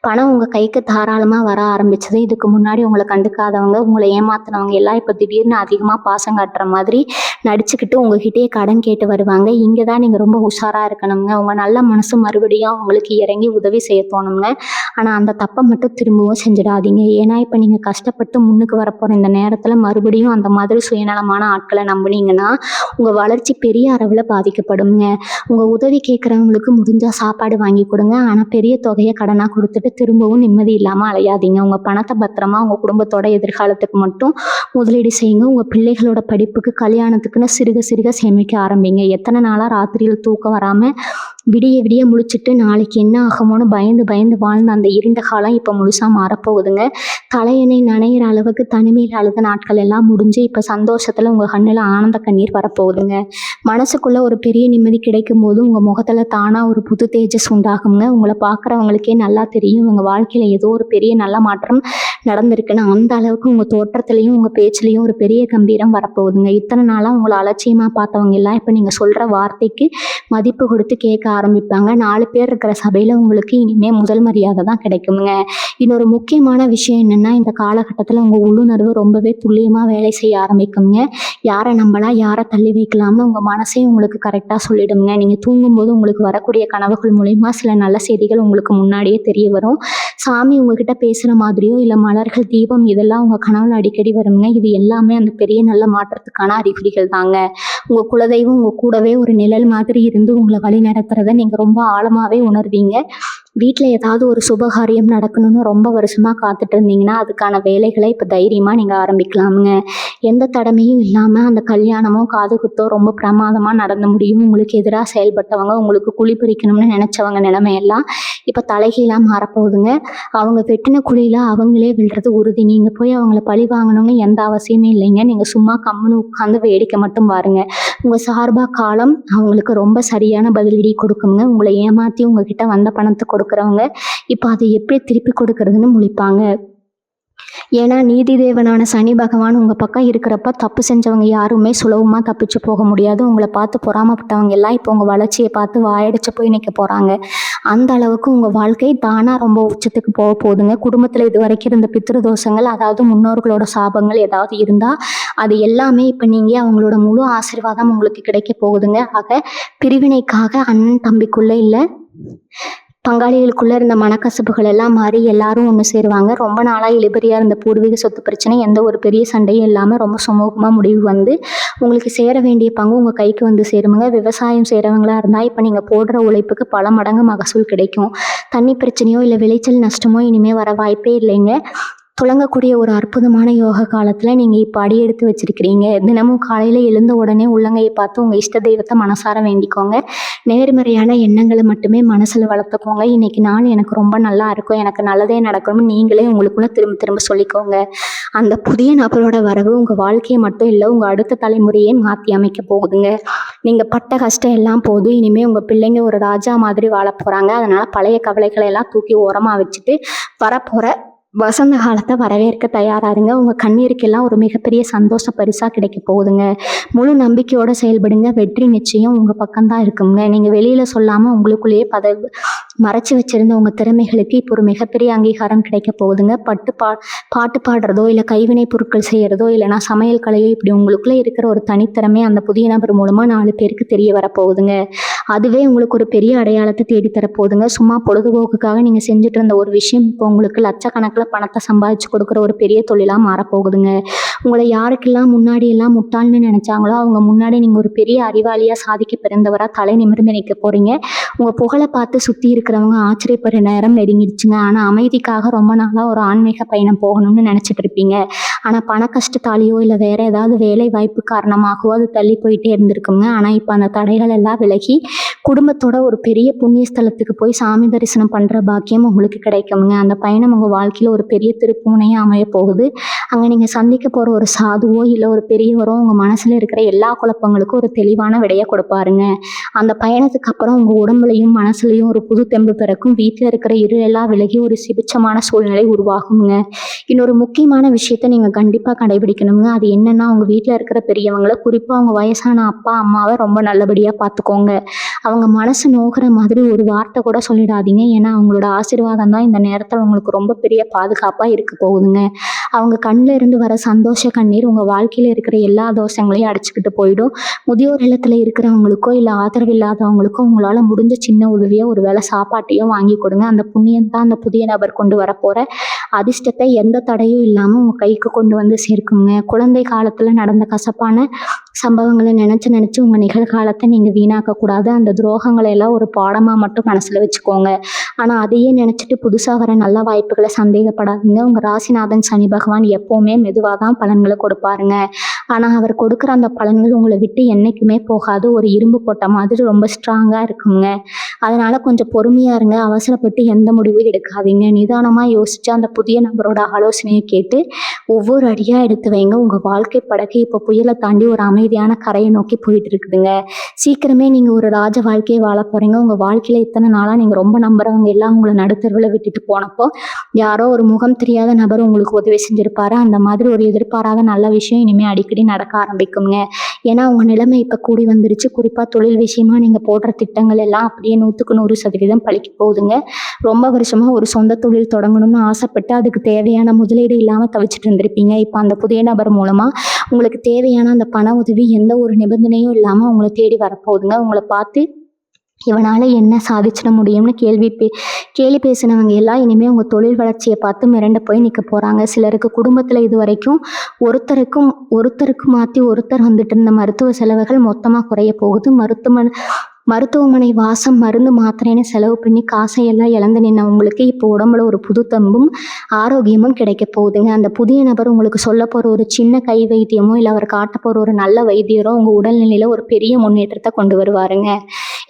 பணம் உங்கள் கைக்கு தாராளமாக வர ஆரம்பிச்சது. இதுக்கு முன்னாடி உங்களை கண்டுக்காதவங்க, உங்களை ஏமாத்தினவங்க எல்லாம் இப்போ திடீர்னு அதிகமாக பாசம் காட்டுற மாதிரி நடிச்சுக்கிட்டு உங்ககிட்டயே கடன் கேட்டு வருவாங்க. இங்கே தான் நீங்கள் ரொம்ப உஷாராக இருக்கணுங்க. உங்கள் நல்ல மனசு மறுபடியும் அவங்களுக்கு இறங்கி உதவி செய்ய தோணுங்க. ஆனால் அந்த தப்பை மட்டும் திரும்பவும் செஞ்சிடாதீங்க. ஏன்னா இப்போ நீங்கள் கஷ்டப்பட்டு முன்னுக்கு வரப்போகிற இந்த நேரத்தில் மறுபடியும் அந்த மாதிரி சுயநலமான ஆட்களை நம்புனீங்கன்னா உங்கள் வளர்ச்சி பெரிய அளவில் பாதிக்கப்படுங்க. உங்கள் உதவி கேட்குறவங்களுக்கு முடிஞ்சால் சாப்பாடு வாங்கி கொடுங்க. ஆனால் பெரிய தொகையை கடனாக கொடுத்துட்டு திரும்பவும் நிம்மதி இல்லாமல் அலையாதீங்க. உங்கள் பணத்தை பத்திரமா உங்கள் குடும்பத்தோட எதிர்காலத்துக்கு மட்டும் முதலீடு செய்யுங்க. உங்கள் பிள்ளைகளோட படிப்புக்கு கல்யாணத்துக்குன்னு சிறுக சிறுக சேமிக்க ஆரம்பிங்க. எத்தனை நாளாக ராத்திரியில் தூக்கம் வராமல் விடிய விடிய முழிச்சிட்டு நாளைக்கு என்ன ஆகுமோன்னு பயந்து பயந்து வாழ்ந்த அந்த இருண்ட காலம் இப்போ முழுசாக மாறப்போகுதுங்க. தலையணை நனையிற அளவுக்கு தனிமையில் அழுத நாட்கள் எல்லாம் முடிஞ்சு இப்போ சந்தோஷத்தில் உங்கள் கண்ணில் ஆனந்த கண்ணீர் வரப்போகுதுங்க. மனசுக்குள்ளே ஒரு பெரிய நிம்மதி கிடைக்கும் போது உங்கள் முகத்தில் தானாக ஒரு புது தேஜஸ் உண்டாகுங்க. உங்களை பார்க்குறவங்களுக்கே நல்லா தெரியும் உங்கள் வாழ்க்கையில் ஏதோ ஒரு பெரிய நல்ல மாற்றம் நடந்திருக்குன்னு. அந்த அளவுக்கு உங்கள் தோற்றத்துலேயும் உங்கள் பேச்சுலேயும் ஒரு பெரிய கம்பீரம் வரப்போகுதுங்க. இத்தனை நாளாக உங்களை அலட்சியமாக பார்த்தவங்க எல்லாம் இப்போ நீங்கள் சொல்கிற வார்த்தைக்கு மதிப்பு கொடுத்து கேட்க ஆரம்பிப்பாங்க. 4 பேர் இருக்கிற சபையில் உங்களுக்கு இனிமேல் முதல் மரியாதை தான் கிடைக்குங்க. இன்னொரு முக்கியமான விஷயம் என்னென்னா, இந்த காலகட்டத்தில் உங்கள் உள்ளுணர்வு ரொம்பவே துல்லியமாக வேலை செய்ய ஆரம்பிக்குங்க. யாரை நம்பலாம், யாரை தள்ளி வைக்கலாம்னு உங்கள் மனசே உங்களுக்கு கரெக்டாக சொல்லிடுங்க. நீங்கள் தூங்கும்போது உங்களுக்கு வரக்கூடிய கனவுகள் மூலிமா சில நல்ல செய்திகள் உங்களுக்கு முன்னாடியே தெரிய வரும். சாமி உங்ககிட்ட பேசுகிற மாதிரியோ இல்லை மலர்கள், தீபம் இதெல்லாம் உங்கள் கனவுல அடிக்கடி வருங்க. இது எல்லாமே அந்த பெரிய நல்ல மாற்றத்துக்கான அறிகுறிகள் தாங்க. உங்கள் குலதெய்வம் உங்கள் கூடவே ஒரு நிழல் மாதிரி இருந்து உங்களை வழி நடத்துறதை நீங்கள் ரொம்ப ஆழமாகவே உணர்வீங்க. வீட்டில் ஏதாவது ஒரு சுபகாரியம் நடக்கணும்னு ரொம்ப வருஷமாக காத்துட்டு இருந்தீங்கன்னா அதுக்கான வேலைகளை இப்போ தைரியமாக நீங்கள் ஆரம்பிக்கலாமுங்க. எந்த தடமையும் இல்லாமல் அந்த கல்யாணமோ காது குத்தோ ரொம்ப பிரமாதமாக நடந்து முடியும். உங்களுக்கு எதிராக செயல்பட்டவங்க, உங்களுக்கு குழி பறிக்கணும்னு நினச்சவங்க நிலைமையெல்லாம் இப்போ தலைகீழாக மாறப்போகுதுங்க. அவங்க வெட்டின குழியில் அவங்களே விழுறது உறுதி. நீங்கள் போய் அவங்கள பழி வாங்கணும்னு எந்த அவசியமே இல்லைங்க. நீங்கள் சும்மா கம்முன்னு உட்காந்து வேடிக்கை மட்டும் பாருங்க. உங்கள் சார்பாக காலம் அவங்களுக்கு ரொம்ப சரியான பதிலடி கொடுக்குங்க. உங்களை ஏமாற்றி உங்ககிட்ட வந்த பணத்தை கொடுக்குறவங்க இப்போ அதை எப்படி திருப்பி கொடுக்கறதுன்னு முழிப்பாங்க. ஏன்னா நீதி தேவனான சனி பகவான் உங்கள் பக்கம் இருக்கிறப்ப தப்பு செஞ்சவங்க யாருமே சுலபமாக தப்பிச்சு போக முடியாது. உங்களை பார்த்து பொறாமப்பட்டவங்க எல்லாம் இப்போ உங்கள் வளர்ச்சியை பார்த்து வாயடிச்சு போய் நிற்க போகிறாங்க. அந்த அளவுக்கு உங்கள் வாழ்க்கை தானாக ரொம்ப உச்சத்துக்கு போக போகுதுங்க. குடும்பத்தில் இது வரைக்கும் இருந்த பித்ருதோஷங்கள், அதாவது முன்னோர்களோட சாபங்கள் ஏதாவது இருந்தால் அது எல்லாமே இப்போ நீங்கள் அவங்களோட முழு ஆசீர்வாதம் உங்களுக்கு கிடைக்க போகுதுங்க. ஆக பிரிவினைக்காக அண்ணன் தம்பிக்குள்ளே இல்லை பங்காளிகளுக்குள்ளே இருந்த மனக்கசப்புகள் எல்லாம் மாறி எல்லாரும் ஒன்று சேருவாங்க. ரொம்ப நாளாக இழுபறியாக இருந்த பூர்வீக சொத்து பிரச்சனை எந்த ஒரு பெரிய சண்டையும் இல்லாமல் ரொம்ப சுமூகமாக முடிவு வந்து உங்களுக்கு சேர வேண்டிய பங்கு உங்கள் கைக்கு வந்து சேருமுங்க. விவசாயம் செய்கிறவங்களா இருந்தால் இப்போ நீங்கள் போடுற உழைப்புக்கு பல மடங்கு மகசூல் கிடைக்கும். தண்ணி பிரச்சனையோ இல்லை விளைச்சல் நஷ்டமோ இனிமேல் வர வாய்ப்பே இல்லைங்க. துளங்கக்கூடிய ஒரு அற்புதமான யோக காலத்தில் நீங்கள் இப்போ அடி எடுத்து வச்சிருக்கிறீங்க. தினமும் காலையில் எழுந்த உடனே உள்ளங்கையை பார்த்து உங்கள் இஷ்ட தெய்வத்தை மனசார வேண்டிக்கோங்க. நேர்மறையான எண்ணங்களை மட்டுமே மனசில் வளர்த்துக்கோங்க. இன்றைக்கி நாள் எனக்கு ரொம்ப நல்லா இருக்கும், எனக்கு நல்லதே நடக்கணும்னு நீங்களே உங்களுக்குள்ளே திரும்ப திரும்ப சொல்லிக்கோங்க. அந்த புதிய நபரோட வரவு உங்கள் வாழ்க்கையை மட்டும் இல்லை, உங்கள் அடுத்த தலைமுறையே மாற்றி அமைக்க போகுதுங்க. நீங்கள் பட்ட கஷ்டம் எல்லாம் போதும். இனிமேல் உங்கள் பிள்ளைங்க ஒரு ராஜா மாதிரி வாழ போகிறாங்க. அதனால் பழைய கவலைகளை எல்லாம் தூக்கி ஓரமாக வச்சுட்டு வரப்போகிற வசந்த காலத்தை வரவேற்க தயாராருங்க. உங்கள் கண்ணீருக்கெல்லாம் ஒரு மிகப்பெரிய சந்தோஷ பரிசாக கிடைக்க போகுதுங்க. முழு நம்பிக்கையோடு செயல்படுங்க. வெற்றி நிச்சயம் உங்கள் பக்கம்தான் இருக்குங்க. நீங்கள் வெளியில் சொல்லாமல் உங்களுக்குள்ளேயே மறைச்சி வச்சுருந்த உங்கள் திறமைகளுக்கு இப்போ ஒரு மிகப்பெரிய அங்கீகாரம் கிடைக்க போகுதுங்க. பாட்டு பாடுறதோ இல்லை கைவினை பொருட்கள் செய்கிறதோ இல்லைனா சமையல் கலையோ, இப்படி உங்களுக்குள்ளே இருக்கிற ஒரு தனித்திறமை அந்த புதிய நபர் மூலமாக 4 பேருக்கு தெரிய வரப்போகுதுங்க. அதுவே உங்களுக்கு ஒரு பெரிய அடையாளத்தை தேடித்தரப்போகுதுங்க. சும்மா பொழுதுபோக்குக்காக நீங்கள் செஞ்சுட்டு இருந்த ஒரு விஷயம் இப்போ உங்களுக்கு லட்சக்கணக்கில் பணத்தை சம்பாதிச்சு கொடுக்குற ஒரு பெரிய தொழிலாக மாறப்போகுதுங்க. உங்களை யாருக்கெல்லாம் முன்னாடியெல்லாம் முட்டாள்னு நினச்சாங்களோ அவங்க முன்னாடி நீங்கள் ஒரு பெரிய அறிவாளியாக சாதிக்க பிறந்தவராக தலை நிமிர்ந்து நிற்க போகிறீங்க. உங்கள் புகழை பார்த்து சுற்றி இருக்கிறவங்க ஆச்சரியப்படுற நேரம் நெருங்கிடுச்சுங்க. ஆனால் அமைதிக்காக ரொம்ப நாளாக ஒரு ஆன்மீக பயணம் போகணும்னு நினச்சிட்டு இருப்பீங்க. ஆனால் பண கஷ்டத்தாலேயோ இல்லை வேறு ஏதாவது வேலை வாய்ப்பு காரணமாகவோ அது தள்ளி போயிட்டே இருந்திருக்குங்க. ஆனால் இப்போ அந்த தடைகள் எல்லாம் விலகி குடும்பத்தோட ஒரு பெரிய புண்ணிய ஸ்தலத்துக்கு போய் சாமி தரிசனம் பண்ணுற பாக்கியம் உங்களுக்கு கிடைக்குங்க. அந்த பயணம் உங்கள் வாழ்க்கையில் ஒரு பெரிய திருப்புமுனையாக அமைய போகுது. அங்கே நீங்கள் சந்திக்க போகிற ஒரு சாதுவோ இல்லை ஒரு பெரியவரோ உங்கள் மனசில் இருக்கிற எல்லா குழப்பங்களுக்கும் ஒரு தெளிவான விடையை கொடுப்பாருங்க. அந்த பயணத்துக்கு அப்புறம் உங்கள் உடம்புலையும் மனசுலையும் ஒரு புது தெம்பு பிறக்கும். வீட்டில் இருக்கிற இருளெல்லாம் விலகி ஒரு சுபிட்சமான சூழ்நிலை உருவாகுங்க. இன்னொரு முக்கியமான விஷயத்த நீங்கள் கண்டிப்பாக கடைபிடிக்கணுங்க. அது என்னென்னா, உங்கள் வீட்டில் இருக்கிற பெரியவங்களை, குறிப்பாக அவங்க வயசான அப்பா அம்மாவை ரொம்ப நல்லபடியாக பார்த்துக்கோங்க. அவங்க மனசு நோகிற மாதிரி ஒரு வார்த்தை கூட சொல்லிடாதீங்க. ஏன்னா அவங்களோட ஆசீர்வாதம் தான் இந்த நேரத்தில் உங்களுக்கு ரொம்ப பெரிய பாதுகாப்பாக இருக்க போகுதுங்க. அவங்க கண்ணில் இருந்து வர சந்தோஷ கண்ணீர் உங்கள் வாழ்க்கையில் இருக்கிற எல்லா தோஷங்களையும் அடிச்சுக்கிட்டு போயிடும். முதியோர் இல்லத்தில் இருக்கிறவங்களுக்கோ இல்லை ஆதரவு இல்லாதவங்களுக்கோ உங்களால் முடிஞ்ச சின்ன உதவியோ ஒரு வேளை சாப்பாட்டையும் வாங்கி கொடுங்க. அந்த புண்ணியம் தான் அந்த புதிய நபர் கொண்டு வரப்போகிற அதிர்ஷ்டத்தை எந்த தடையும் இல்லாமல் உங்கள் கைக்கு கொண்டு வந்து சேர்க்குங்க. குழந்தை காலத்தில் நடந்த கசப்பான சம்பவங்களை நினச்சி உங்கள் நிகழ்காலத்தை நீங்கள் வீணாக்கக்கூடாது. அந்த துரோகங்களை எல்லாம் ஒரு பாடமாக மட்டும் மனசில் வச்சுக்கோங்க. ஆனால் அதையே நினச்சிட்டு புதுசாக வர நல்ல வாய்ப்புகளை சந்தேகப்படாதீங்க. உங்கள் ராசிநாதன் சனி பகவான் எப்போவுமே மெதுவாக தான் பலன்களை கொடுப்பாருங்க. ஆனால் அவர் கொடுக்குற அந்த பலன்கள் உங்களை விட்டு என்றைக்குமே போகாது. ஒரு இரும்பு போட்ட மாதிரி ரொம்ப ஸ்ட்ராங்காக இருக்குங்க. அதனால் கொஞ்சம் பொறுமையாக இருங்க. அவசரப்பட்டு எந்த முடிவும் எடுக்காதீங்க. நிதானமாக யோசித்து அந்த புதிய நபரோட ஆலோசனையை கேட்டு ஒவ்வொரு அடியாக எடுத்து வைங்க. உங்கள் வாழ்க்கை படகு இப்போ புயலை தாண்டி ஒரு அமைதியான கரையை நோக்கி போயிட்டு இருக்குதுங்க. சீக்கிரமே நீங்கள் ஒரு ராஜ வாழ்க்கையை வாழ போகிறீங்க. உங்கள் வாழ்க்கையில் இத்தனை நாளாக நீங்கள் ரொம்ப நம்புறவங்க எல்லாம் உங்களை நடுத்தருவில் விட்டுட்டு போனப்போ யாரோ ஒரு முகம் தெரியாத நபர் உங்களுக்கு உதவி செஞ்சுருப்பாரு. அந்த மாதிரி ஒரு எதிர்பாராத நல்ல விஷயம் இனிமேல் அடிக்கடி நடக்க ஆரம்பிக்குங்க. ஏன்னா உங்கள் நிலைமை இப்போ கூடி வந்துருச்சு. குறிப்பாக தொழில் விஷயமா நீங்கள் போடுற திட்டங்கள் எல்லாம் அப்படியே 100% பழிக்க போகுதுங்க. ரொம்ப வருஷமாக ஒரு சொந்த தொழில் தொடங்கணும்னு ஆசைப்பட்டு அதுக்கு தேவையான முதலீடு இல்லாமல் தவிச்சிட்டு இருந்திருப்பீங்க. இப்போ அந்த புதிய நபர் மூலமாக உங்களுக்கு தேவையான அந்த பண உதவி எந்த ஒரு நிபந்தனையும் இல்லாமல் உங்களை தேடி வரப்போகுதுங்க. உங்களை பார்த்து இவனால் என்ன சாதிச்சிட முடியும்னு கேலி பேசினவங்க எல்லாம் இனிமேல் உங்கள் தொழில் வளர்ச்சியை பார்த்து மிரண்டு போய் நிற்க போகிறாங்க. சிலருக்கு குடும்பத்தில் இது வரைக்கும் ஒருத்தருக்கு மாற்றி ஒருத்தர் வந்துட்டு இருந்த மருத்துவ செலவுகள் மொத்தமாக குறைய போகுது. மருத்துவமனை வாசம் மருந்து மாத்திரைன்னு செலவு பண்ணி காசை எல்லாம் இழந்து நின்னவங்களுக்கு இப்போ உடம்புல ஒரு புது தம்பும் ஆரோக்கியமும் கிடைக்க போகுதுங்க. அந்த புதிய நபர் உங்களுக்கு சொல்ல போகிற ஒரு சின்ன கை வைத்தியமோ இல்லை அவர் காட்ட போகிற ஒரு நல்ல வைத்தியரோ உங்கள் உடல்நிலையில் ஒரு பெரிய முன்னேற்றத்தை கொண்டு வருவாருங்க.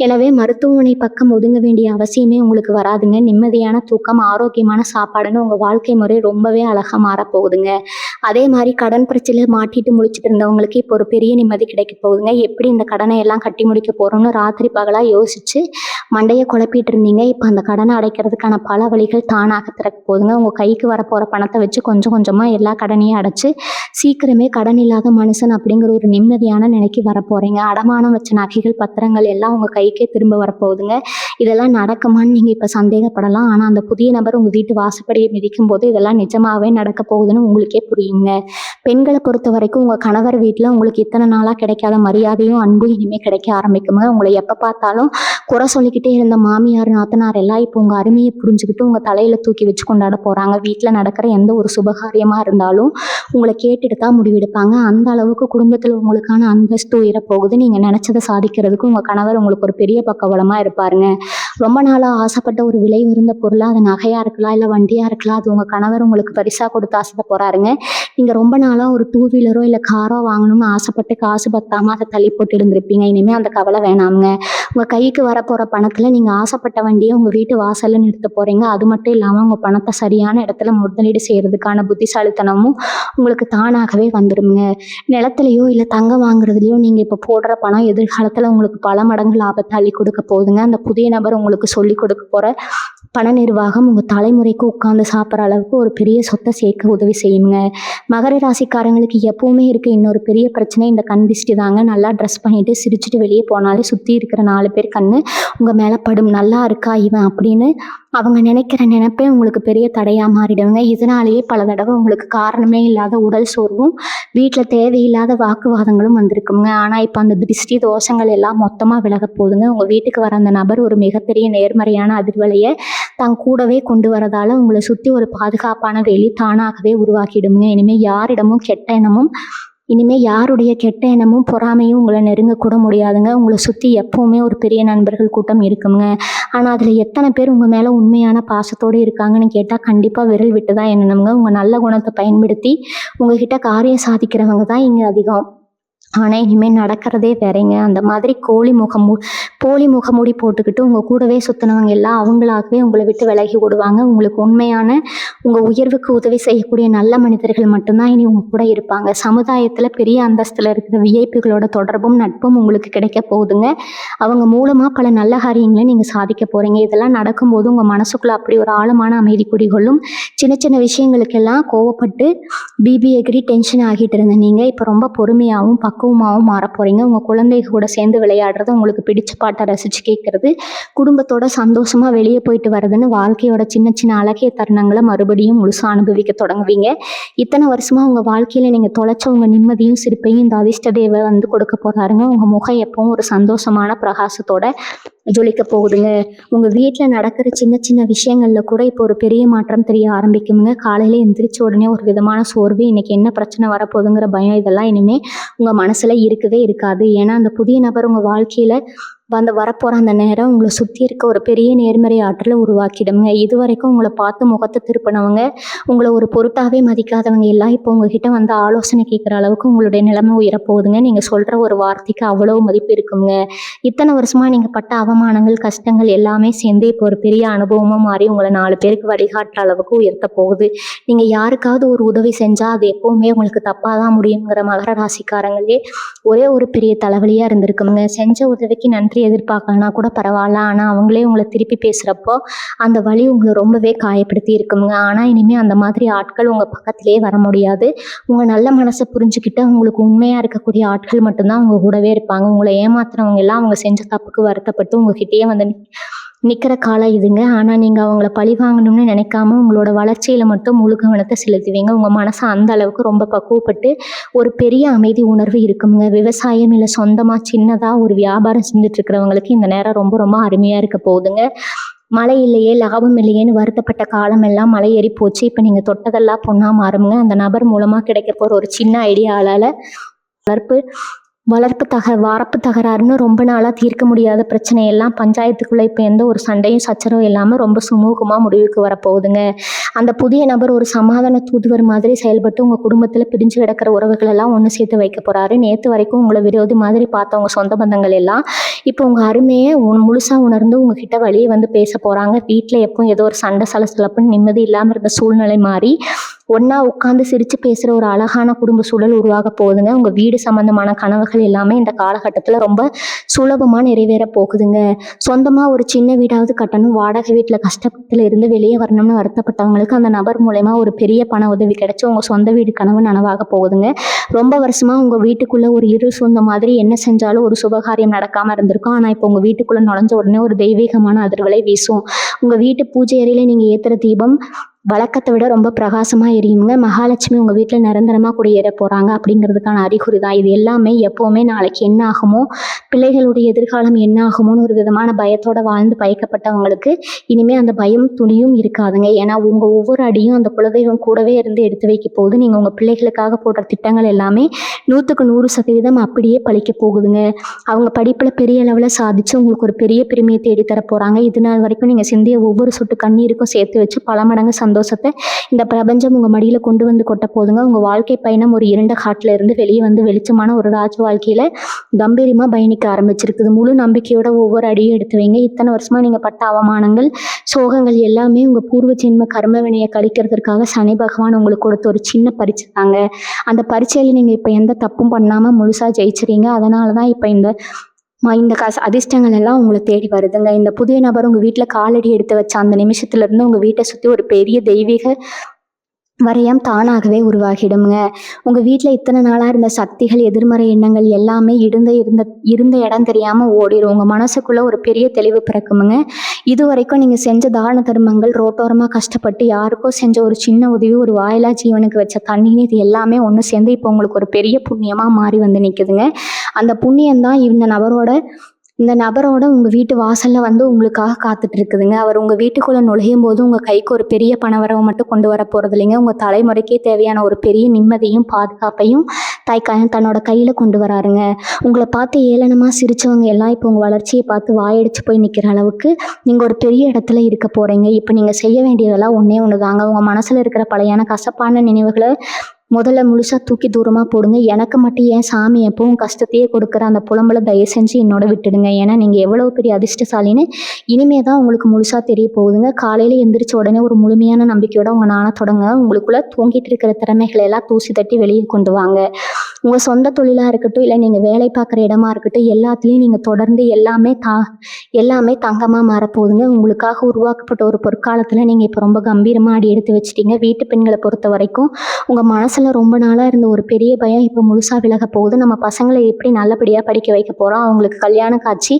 எனவே மருத்துவமனை பக்கம் ஒதுங்க வேண்டிய அவசியமே உங்களுக்கு வராதுங்க. நிம்மதியான தூக்கம், ஆரோக்கியமான சாப்பாடுன்னு உங்கள் வாழ்க்கை முறை ரொம்பவே அழகாக மாறப்போகுதுங்க. அதே மாதிரி கடன் பிரச்சனையில் மாட்டிட்டு முழிச்சிட்டு இருந்தவங்களுக்கு இப்போ ஒரு பெரிய நிம்மதி கிடைக்க போகுதுங்க. எப்படி இந்த கடனை எல்லாம் கட்டி முடிக்க போகிறோம்னு ராத்திரி பகலாக யோசித்து மண்டையை குழப்பிட்டு இருந்தீங்க. இப்போ அந்த கடனை அடைக்கிறதுக்கான பல வழிகள் தானாக திறக்க போகுதுங்க. உங்கள் கைக்கு வரப்போகிற பணத்தை வச்சு கொஞ்சம் கொஞ்சமாக எல்லா கடனையும் அடைச்சி சீக்கிரமே கடன் இல்லாத மனுஷன் அப்படிங்கிற ஒரு நிம்மதியான நிலைக்கு வரப்போகிறீங்க. அடமானம் வச்ச நகைகள் பத்திரங்கள் எல்லாம் உங்கள் கைக்கே திரும்ப வரப்போகுதுங்க. இதெல்லாம் நடக்குமான்னு நீங்கள் இப்போ சந்தேகப்படலாம். ஆனால் அந்த புதிய நபர் உங்கள் வீட்டு வாசப்படியை மிதிக்கும் போது இதெல்லாம் நிஜமாகவே நடக்க போகுதுன்னு உங்களுக்கே புரியுங்க. பெண்களை பொறுத்த வரைக்கும் உங்கள் கணவர் வீட்டில் உங்களுக்கு இத்தனை நாளாக கிடைக்காத மரியாதையும் அன்பும் இனிமேல் கிடைக்க ஆரம்பிக்குங்க. உங்களை எப்போ பார்த்தாலும் குறை சொல்லிக்கிட்டே இருந்த மாமியார் நாத்தனார் எல்லாம் இப்போ உங்கள் அருமையை புரிஞ்சுக்கிட்டு உங்கள் தலையில் தூக்கி வச்சு கொண்டாட போகிறாங்க. வீட்டில் நடக்கிற எந்த ஒரு சுபகாரியமாக இருந்தாலும் உங்களை கேட்டுட்டு தான் முடிவெடுப்பாங்க. அந்த அளவுக்கு குடும்பத்தில் உங்களுக்கான அந்தஸ்து உயரப்போகுது. நீங்கள் நினச்சதை சாதிக்கிறதுக்கு உங்கள் கணவர் உங்களுக்கு ஒரு பெரிய பக்கபலமாக இருப்பாருங்க. ரொம்ப நாளாக ஆசைப்பட்ட ஒரு விலை உயர்ந்த பொருளாக அது நகையாக இருக்கலாம், இல்லை வண்டியாக இருக்கலாம், அது உங்கள் கணவர் உங்களுக்கு பரிசாக கொடுத்து ஆசைப்பட போகிறாருங்க. நீங்கள் ரொம்ப நாளாக ஒரு 2 வீலரோ இல்லை காரோ வாங்கணும்னு ஆசைப்பட்டு காசு பத்தாமல் அதை தள்ளி போட்டு இருந்திருப்பீங்க. இனிமேல் அந்த கவலை வேணாமுங்க. உங்கள் கைக்கு வரப்போகிற பணத்தில் நீங்கள் ஆசைப்பட்ட வண்டியை உங்கள் வீட்டு வாசலில் நிறுத்த போகிறீங்க. அது மட்டும் இல்லாமல் உங்கள் பணத்தை சரியான இடத்துல முதலீடு செய்கிறதுக்கான புத்திசாலித்தனமும் உங்களுக்கு தானாகவே வந்துடுங்க. நிலத்துலையோ இல்லை தங்கம் வாங்குறதுலையோ நீங்கள் இப்போ போடுற பணம் எதிர்காலத்தில் உங்களுக்கு பல மடங்கு லாபத்தை அள்ளி கொடுக்க போகுதுங்க. அந்த புதிய நபர் உங்களுக்கு சொல்லி கொடுக்க போகிற பண நிர்வாகம் உங்கள் தலைமுறைக்கு உட்காந்து சாப்பிட்ற அளவுக்கு ஒரு பெரிய சொத்தை சேர்க்க உதவி செய்யுங்க. மகர ராசிக்காரங்களுக்கு எப்பவுமே இருக்க இன்னொரு பெரிய பிரச்சனை இந்த கண் திஷ்டி தாங்க. நல்லா ட்ரெஸ் பண்ணிட்டு சிரிச்சுட்டு வெளியே போனாலே சுற்றி இருக்கிற 4 பேர் கண்ணு உங்கள் மேலே படும். நல்லா இருக்கா இவன் அப்படின்னு அவங்க நினைக்கிற நினைப்பே உங்களுக்கு பெரிய தடையாக மாறிடுங்க. இதனாலேயே பல தடவை உங்களுக்கு காரணமே இல்லாத உடல் சோர்வும் வீட்டில் தேவையில்லாத வாக்குவாதங்களும் வந்திருக்குங்க. ஆனால் இப்போ அந்த திருஷ்டி தோஷங்கள் எல்லாம் மொத்தமாக விலக போகுதுங்க. உங்கள் வீட்டுக்கு வர அந்த நபர் ஒரு மிகப்பெரிய நேர்மறையான அதிர்வலையை தான் கூடவே கொண்டு வரதால உங்களை சுற்றி ஒரு பாதுகாப்பான வேலி தானாகவே உருவாக்கிடுங்க. இனிமேல் யாருடைய கெட்ட எண்ணமும் பொறாமையும் உங்களை நெருங்கக்கூட முடியாதுங்க. உங்களை சுற்றி எப்போவுமே ஒரு பெரிய நண்பர்கள் கூட்டம் இருக்குங்க. ஆனால் அதில் எத்தனை பேர் உங்கள் மேலே உண்மையான பாசத்தோடு இருக்காங்கன்னு கேட்டால் கண்டிப்பாக விரல் விட்டு தான் எண்ணணுங்க. உங்கள் நல்ல குணத்தை பயன்படுத்தி உங்ககிட்ட காரியம் சாதிக்கிறவங்க தான் இங்கே அதிகம். ஆனால் இனிமேல் நடக்கிறதே வேறங்க. அந்த மாதிரி போலி முகமூடி போட்டுக்கிட்டு உங்கள் கூடவே சுற்றினவங்க எல்லாம் அவங்களாகவே உங்களை விட்டு விலகி விடுவாங்க. உங்களுக்கு உண்மையான உங்கள் உயர்வுக்கு உதவி செய்யக்கூடிய நல்ல மனிதர்கள் மட்டும்தான் இனி உங்கள் கூட இருப்பாங்க. சமுதாயத்தில் பெரிய அந்தஸ்தில் இருக்கிற விஐபிகளோட தொடர்பும் நட்பும் உங்களுக்கு கிடைக்க போகுதுங்க. அவங்க மூலமாக பல நல்ல காரியங்களை நீங்கள் சாதிக்க போகிறீங்க. இதெல்லாம் நடக்கும்போது உங்கள் மனசுக்குள்ளே அப்படி ஒரு ஆழமான அமைதி குடிகொள்ளும். சின்ன சின்ன விஷயங்களுக்கெல்லாம் கோவப்பட்டு பிபி எகிரி டென்ஷன் ஆகிட்டு இருந்த நீங்கள் இப்போ ரொம்ப பொறுமையாகவும் பக்குவமாகவும் மாற போகிறீங்க. உங்கள் குழந்தைங்க கூட சேர்ந்து விளையாடுறது, உங்களுக்கு பிடிச்ச பாட்டை ரசித்து கேட்குறது, குடும்பத்தோட சந்தோஷமாக வெளியே போயிட்டு வர்றதுன்னு வாழ்க்கையோட சின்ன சின்ன அழகிய தருணங்களை மறுபடியும் முழுசாக அனுபவிக்க தொடங்குவீங்க. இத்தனை வருஷமாக உங்கள் வாழ்க்கையில் நீங்கள் தொலைச்ச உங்கள் நிம்மதியும் சிரிப்பையும் இந்த அதிர்ஷ்ட தேவை வந்து கொடுக்க போகிறாருங்க. உங்கள் முகம் எப்பவும் ஒரு சந்தோஷமான பிரகாசத்தோட ஜொலிக்க போகுதுங்க. உங்கள் வீட்டில் நடக்கிற சின்ன சின்ன விஷயங்களில் கூட இப்போ ஒரு பெரிய மாற்றம் தெரிய ஆரம்பிக்குங்க. காலையில் எந்திரிச்ச உடனே ஒரு விதமான சோர்வு, இன்னைக்கு என்ன பிரச்சனை வரப்போகுதுங்கிற பயம், இதெல்லாம் இனிமேல் உங்கள் மனசில் இருக்கவே இருக்காது. ஏன்னா அந்த புதிய நபர் உங்கள் வாழ்க்கையில் வரப்போகிற அந்த நேரம் உங்களை சுற்றி இருக்க ஒரு பெரிய நேர்மறை ஆற்றலை உருவாக்கிடுங்க. இது வரைக்கும் உங்களை பார்த்து முகத்தை திருப்பினவங்க, உங்களை ஒரு பொருட்டாகவே மதிக்காதவங்க எல்லாம் இப்போ உங்ககிட்ட வந்து ஆலோசனை கேட்குற அளவுக்கு உங்களுடைய நிலைமை உயரப்போகுதுங்க. நீங்கள் சொல்கிற ஒரு வார்த்தைக்கு அவ்வளோ மதிப்பு இருக்குங்க. இத்தனை வருஷமாக நீங்கள் பட்ட அவமானங்கள், கஷ்டங்கள் எல்லாமே சேர்ந்து இப்போ ஒரு பெரிய அனுபவமாக மாறி உங்களை 4 பேருக்கு வழிகாட்டுற அளவுக்கு உயர்த்த போகுது. நீங்கள் யாருக்காவது ஒரு உதவி செஞ்சால் அது எப்போவுமே உங்களுக்கு தப்பாக தான் முடியுங்கிற மகர ராசிக்காரங்களே ஒரே ஒரு பெரிய தலைவலியாக இருந்திருக்குங்க. செஞ்ச உதவிக்கு நன்றி எதிர்பார்க்கலனா கூட பரவாயில்ல, ஆனால் அவங்களே உங்களை திருப்பி பேசுகிறப்போ அந்த வலி உங்களை ரொம்பவே காயப்படுத்தி இருக்குங்க. ஆனால் இனிமேல் அந்த மாதிரி ஆட்கள் உங்கள் பக்கத்திலே வர முடியாது. உங்கள் நல்ல மனசை புரிஞ்சுக்கிட்டு உங்களுக்கு உண்மையாக இருக்கக்கூடிய ஆட்கள் மட்டும்தான் உங்கள் கூடவே இருப்பாங்க. உங்களை ஏமாத்துறவங்க எல்லாம் அவங்க செஞ்ச தப்புக்கு வருத்தப்பட்டு உங்ககிட்டயே வந்து நிற்கிற காலம் இதுங்க. ஆனால் நீங்கள் அவங்கள பழி வாங்கணும்னு நினைக்காம உங்களோட வளர்ச்சியில் மட்டும் முழு கவனத்தை செலுத்துவீங்க. உங்கள் மனசை அந்த அளவுக்கு ரொம்ப பக்குவப்பட்டு ஒரு பெரிய அமைதி உணர்வு இருக்குங்க. விவசாயம் இல்லை சொந்தமாக சின்னதாக ஒரு வியாபாரம் செஞ்சுட்டு இருக்கிறவங்களுக்கு இந்த நேரம் ரொம்ப ரொம்ப அருமையாக இருக்க போகுதுங்க. மழை இல்லையே, லாபம் இல்லையேன்னு வருத்தப்பட்ட காலம் எல்லாம் மழை ஏறி போச்சு. இப்போ நீங்கள் தொட்டதெல்லாம் பொண்ணா மாறுங்க. அந்த நபர் மூலமாக கிடைக்க போகிற ஒரு சின்ன ஐடியாவால் வரப்பு தகராறுன்னு ரொம்ப நாளாக தீர்க்க முடியாத பிரச்சனையெல்லாம் பஞ்சாயத்துக்குள்ளே இப்போ எந்த ஒரு சண்டையும் சச்சரவும் இல்லாமல் ரொம்ப சுமூகமாக முடிவுக்கு வரப்போகுதுங்க. அந்த புதிய நபர் ஒரு சமாதான தூதுவர் மாதிரி செயல்பட்டு உங்கள் குடும்பத்தில் பிரிஞ்சு கிடக்கிற உறவுகளெல்லாம் ஒன்று சேர்த்து வைக்க போகிறாரு. நேற்று வரைக்கும் உங்களை விரோதி மாதிரி பார்த்தவங்க சொந்த பந்தங்கள் எல்லாம் இப்போ உங்கள் அருமையை முழுசாக உணர்ந்து உங்ககிட்ட வழியே வந்து பேச போகிறாங்க. வீட்டில் எப்பவும் ஏதோ ஒரு சண்டை சலசலப்புன்னு நிம்மதி இல்லாமல் இருந்த சூழ்நிலை மாறி ஒன்றா உட்காந்து சிரித்து பேசுகிற ஒரு அழகான குடும்ப சூழல் உருவாக போகுதுங்க. உங்கள் வீடு சம்மந்தமான கனவுகள் எல்லாமே இந்த காலகட்டத்தில் ரொம்ப சுலபமாக நிறைவேற போகுதுங்க. சொந்தமாக ஒரு சின்ன வீடாவது கட்டணும், வாடகை வீட்டில் கஷ்டத்தில் இருந்து வெளியே வரணும்னு வருத்தப்பட்டவங்களுக்கு அந்த நபர் மூலமா ஒரு பெரிய பண உதவி கிடைச்சி உங்கள் சொந்த வீடு கனவு நனவாக போகுதுங்க. ரொம்ப வருஷமாக உங்கள் வீட்டுக்குள்ளே ஒரு சொந்த மாதிரி என்ன செஞ்சாலும் ஒரு சுபகாரியம் நடக்காமல் இருந்திருக்கும். ஆனால் இப்போ உங்கள் வீட்டுக்குள்ளே நுழைஞ்ச உடனே ஒரு தெய்வீகமான அதிர்வலை வீசும். உங்கள் வீட்டு பூஜை அறையில் நீங்கள் ஏற்றுற தீபம் வழக்கத்தை விட ரொம்ப பிரகாசமாக எரியுங்க. மகாலட்சுமி உங்கள் வீட்டில் நிரந்தரமாக குடியேற போகிறாங்க அப்படிங்கிறதுக்கான அறிகுறி தான் இது எல்லாமே. எப்போவுமே நாளைக்கு என்ன ஆகுமோ, பிள்ளைகளுடைய எதிர்காலம் என்ன ஆகுமோன்னு ஒரு விதமான பயத்தோடு வாழ்ந்து பயக்கப்பட்டவங்களுக்கு இனிமேல் அந்த பயம் துணியும் இருக்காதுங்க. ஏன்னா உங்கள் ஒவ்வொரு அடியும் அந்த குலதெய்வம் கூடவே இருந்து எடுத்து வைக்க போகுது. நீங்கள் உங்கள் பிள்ளைகளுக்காக போடுற திட்டங்கள் எல்லாமே 100க்கு 100% அப்படியே பழிக்க போகுதுங்க. அவங்க படிப்பில் பெரிய அளவில் சாதித்து உங்களுக்கு ஒரு பெரிய பெருமையை தேடித்தர போகிறாங்க. இது நாள் வரைக்கும் நீங்கள் சிந்திய ஒவ்வொரு சொட்டு கண்ணீருக்கும் சேர்த்து வச்சு பல மடங்கு சந்தோஷத்தை இந்த பிரபஞ்சம் உங்கள் மடியில் கொண்டு வந்து கொட்ட போதுங்க. உங்கள் வாழ்க்கை பயணம் ஒரு இருண்ட காட்டில் இருந்து வெளியே வந்து வெளிச்சமான ஒரு ராஜ் வாழ்க்கையில் கம்பீரமாக பயணிக்க ஆரம்பிச்சிருக்குது. முழு நம்பிக்கையோட ஒவ்வொரு அடியும் எடுத்து வைங்க. இத்தனை வருஷமாக நீங்கள் பட்ட அவமானங்கள், சோகங்கள் எல்லாமே உங்கள் பூர்வ ஜென்ம கர்ம வினையை கழிக்கிறதுக்காக சனி பகவான் உங்களுக்கு கொடுத்த ஒரு சின்ன பரீட்சை தாங்க. அந்த பரீட்சையில் நீங்கள் இப்போ எந்த தப்பும் பண்ணாமல் முழுசாக ஜெயிச்சிறீங்க. அதனால தான் இப்போ இந்த அதிர்ஷ்டங்கள் எல்லாம் உங்களை தேடி வருதுங்க. இந்த புதிய நபர் உங்கள் வீட்டில் காலடி எடுத்து வச்ச அந்த நிமிஷத்துலேருந்து உங்கள் வீட்டை சுற்றி ஒரு பெரிய தெய்வீக வரையம் தானாகவே உருவாகிடுங்க. உங்கள் வீட்டில் இத்தனை நாளாக இருந்த சக்திகள், எதிர்மறை எண்ணங்கள் எல்லாமே இருந்த இடம் தெரியாமல் ஓடிடும். உங்கள் மனசுக்குள்ளே ஒரு பெரிய தெளிவு பிறக்குமுங்க. இது வரைக்கும் நீங்கள் செஞ்ச தான தர்மங்கள், ரோட்டோரமாக கஷ்டப்பட்டு யாருக்கோ செஞ்ச ஒரு சின்ன உதவி, ஒரு வாயிலா ஜீவனுக்கு வச்ச தண்ணீர், இது எல்லாமே ஒன்று சேர்ந்து இப்போ உங்களுக்கு ஒரு பெரிய புண்ணியமாக மாறி வந்து நிற்குதுங்க. அந்த புண்ணியம்தான் இந்த நபரோட உங்கள் வீட்டு வாசலில் வந்து உங்களுக்காக காத்துட்டு இருக்குதுங்க. அவர் உங்கள் வீட்டுக்குள்ளே நுழையும் போது உங்கள் கைக்கு ஒரு பெரிய பணவரவை மட்டும் கொண்டு வர போகிறது இல்லைங்க. உங்கள் தலைமுறைக்கே தேவையான ஒரு பெரிய நிம்மதியும் பாதுகாப்பையும் தன்னோட கையில் கொண்டு வராருங்க. உங்களை பார்த்து ஏளனமாக சிரித்தவங்க எல்லாம் இப்போ உங்கள் வளர்ச்சியை பார்த்து வாயடிச்சு போய் நிற்கிற அளவுக்கு நீங்கள் ஒரு பெரிய இடத்துல இருக்க போகிறீங்க. இப்போ நீங்கள் செய்ய வேண்டியதெல்லாம் ஒன்றே ஒன்று தாங்க. உங்கள் மனசில் இருக்கிற பழையான கசப்பான நினைவுகளை முதல்ல முழுசாக தூக்கி தூரமாக போடுங்க. எனக்கு மட்டும் ஏன் சாமி எப்பவும் கஷ்டத்தையே கொடுக்குற அந்த புலம்பலை தயவு செஞ்சு என்னோட விட்டுடுங்க. ஏன்னா நீங்கள் எவ்வளோ பெரிய அதிர்ஷ்டசாலின்னு இனிமே தான் உங்களுக்கு முழுசாக தெரிய போகுதுங்க. காலையில் எந்திரிச்ச உடனே ஒரு முழுமையான நம்பிக்கையோட உங்கள் நாளை தொடங்க. உங்களுக்குள்ளே தூங்கிட்டு இருக்கிற திறமைகளை எல்லாம் தூசி தட்டி வெளியே கொண்டு வாங்க. உங்கள் சொந்த தொழிலாக இருக்கட்டும், இல்லை நீங்கள் வேலை பார்க்குற இடமா இருக்கட்டும், எல்லாத்துலேயும் நீங்கள் தொடர்ந்து எல்லாமே தங்கமாக மாறப்போகுதுங்க. உங்களுக்காக உருவாக்கப்பட்ட ஒரு பொற்காலத்தில் நீங்கள் இப்போ ரொம்ப கம்பீரமாக அடி எடுத்து வச்சிட்டீங்க. வீட்டு பெண்களை பொறுத்த வரைக்கும் உங்கள் மனசு மனசில் ரொம்ப நாளாக இருந்த ஒரு பெரிய பயம் இப்போ முழுசாக விலக போகுது. நம்ம பசங்களை எப்படி நல்லபடியாக படிக்க வைக்க போகிறோம், அவங்களுக்கு கல்யாண காட்சி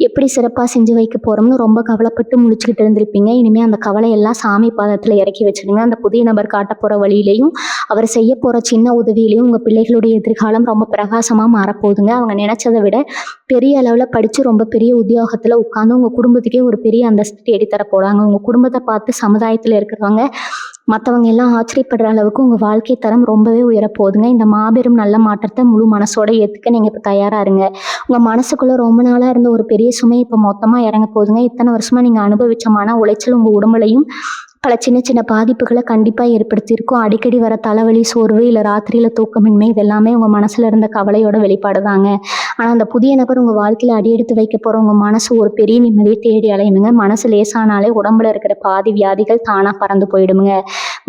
எப்படி சிறப்பாக செஞ்சு வைக்க போகிறோம்னு ரொம்ப கவலைப்பட்டு முழிச்சுக்கிட்டு இருந்திருப்பீங்க. இனிமேல் அந்த கவலையெல்லாம் சாமி பாதத்தில் இறக்கி வச்சுடுங்க. அந்த புதிய நபர் காட்ட போகிற வழியிலையும் அவர் செய்ய போகிற சின்ன உதவியிலையும் உங்கள் பிள்ளைகளுடைய எதிர்காலம் ரொம்ப பிரகாசமாக மாறப்போகுதுங்க. அவங்க நினச்சதை விட பெரிய அளவில் படித்து ரொம்ப பெரிய உத்தியோகத்தில் உட்காந்து உங்கள் குடும்பத்துக்கே ஒரு பெரிய அந்தஸ்து தேடித்தர போகிறாங்க. உங்கள் குடும்பத்தை பார்த்து சமுதாயத்தில் இருக்கிறவங்க மற்றவங்க எல்லாம் ஆச்சரியப்படுற அளவுக்கு உங்கள் வாழ்க்கை தரம் ரொம்பவே உயரப்போகுதுங்க. இந்த மாபெரும் நல்ல மாற்றத்தை முழு மனசோட ஏற்றுக்க நீங்கள் இப்போ தயாராக இருங்க. உங்கள் மனசுக்குள்ளே ரொம்ப நாளாக இருந்த ஒரு பெரிய சுமை இப்போ மொத்தமாக இறங்க போகுதுங்க. இத்தனை வருஷமாக நீங்கள் அனுபவிச்ச மன உளைச்சல் உங்கள் உடம்புலையும் பல சின்ன சின்ன பாதிப்புகளை கண்டிப்பாக ஏற்படுத்தியிருக்கும். அடிக்கடி வர தலைவலி, சோர்வு, இல்லை ராத்திரியில் தூக்கமின்மை, இது எல்லாமே உங்கள் மனசில் இருந்த கவலையோட வெளிப்பாடு தாங்க. ஆனால் அந்த புதிய நபர் உங்கள் வாழ்க்கையில் அடியெடுத்து வைக்க போகிற உங்கள் மனசு ஒரு பெரிய நிம்மதியை தேடி அலையணுங்க. மனசு லேசானாலே உடம்புல இருக்கிற பாதி வியாதிகள் தானாக பறந்து போயிடுங்க.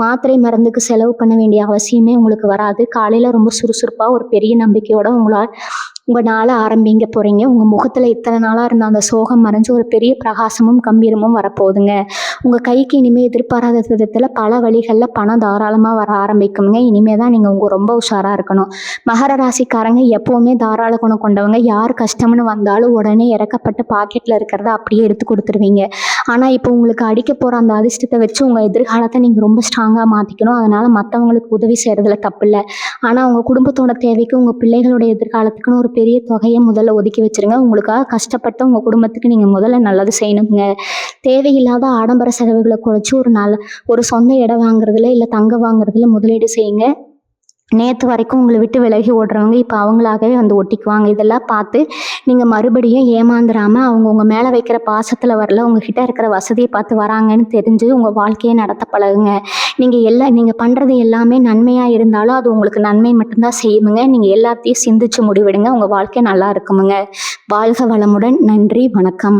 மாத்திரை மருந்துக்கு செலவு பண்ண வேண்டிய அவசியமே உங்களுக்கு வராது. காலையில் ரொம்ப சுறுசுறுப்பாக ஒரு பெரிய நம்பிக்கையோட உங்கள் நாளை ஆரம்பிங்க போகிறீங்க. உங்கள் முகத்தில் இத்தனை நாளாக இருந்த அந்த சோகம் மறைஞ்சு ஒரு பெரிய பிரகாசமும் கம்பீரமும் வரப்போகுதுங்க. உங்கள் கைக்கு இனிமேல் எதிர்பாராத விதத்தில் பல வழிகளில் பணம் தாராளமாக வர ஆரம்பிக்குங்க. இனிமேல் தான் நீங்கள் ரொம்ப உஷாராக இருக்கணும். மகர ராசிக்காரங்க எப்போவுமே தாராள குணம் கொண்டவங்க. யார் கஷ்டம்னு வந்தாலும் உடனே இறக்கப்பட்டு பாக்கெட்டில் இருக்கிறத அப்படியே எடுத்து கொடுத்துருவீங்க. ஆனால் இப்போ உங்களுக்கு அடிக்க போகிற அந்த அதிர்ஷ்டத்தை வச்சு உங்கள் எதிர்காலத்தை நீங்கள் ரொம்ப ஸ்ட்ராங்காக மாற்றிக்கணும். அதனால் மற்றவங்களுக்கு உதவி செய்கிறதுல தப்பு இல்லை. ஆனால் உங்கள் குடும்பத்தோட தேவைக்கு உங்கள் பிள்ளைகளோட எதிர்காலத்துக்குன்னு ஒரு பெரிய தொகையை முதல்ல ஒதுக்கி வச்சுருங்க. உங்களுக்காக கஷ்டப்பட்டு உங்கள் குடும்பத்துக்கு நீங்கள் முதல்ல நல்லது செய்யணுங்க. தேவையில்லாத ஆடம்பர செலவுகளை குறைச்சி ஒரு சொந்த இடம் வாங்குறதுல இல்லை தங்கம் வாங்குறதுல முதலீடு செய்யுங்க. நேற்று வரைக்கும் உங்களை விட்டு விலகி ஓடுறவங்க இப்போ அவங்களாகவே வந்து ஒட்டிக்குவாங்க. இதெல்லாம் பார்த்து நீங்கள் மறுபடியும் ஏமாந்துடாமல் அவங்க உங்கள் மேலே வைக்கிற பாசத்தில் வரல, உங்ககிட்ட இருக்கிற வசதியை பார்த்து வராங்கன்னு தெரிஞ்சு உங்கள் வாழ்க்கையை நடத்த பழகுங்க. நீங்கள் பண்ணுறது எல்லாமே நன்மையாக இருந்தாலும் அது உங்களுக்கு நன்மை மட்டும்தான் செய்யுங்க. நீங்கள் எல்லாத்தையும் சிந்திச்சு முடிவெடுங்க. உங்கள் வாழ்க்கை நல்லா இருக்குமுங்க. வாழ்க வளமுடன். நன்றி, வணக்கம்.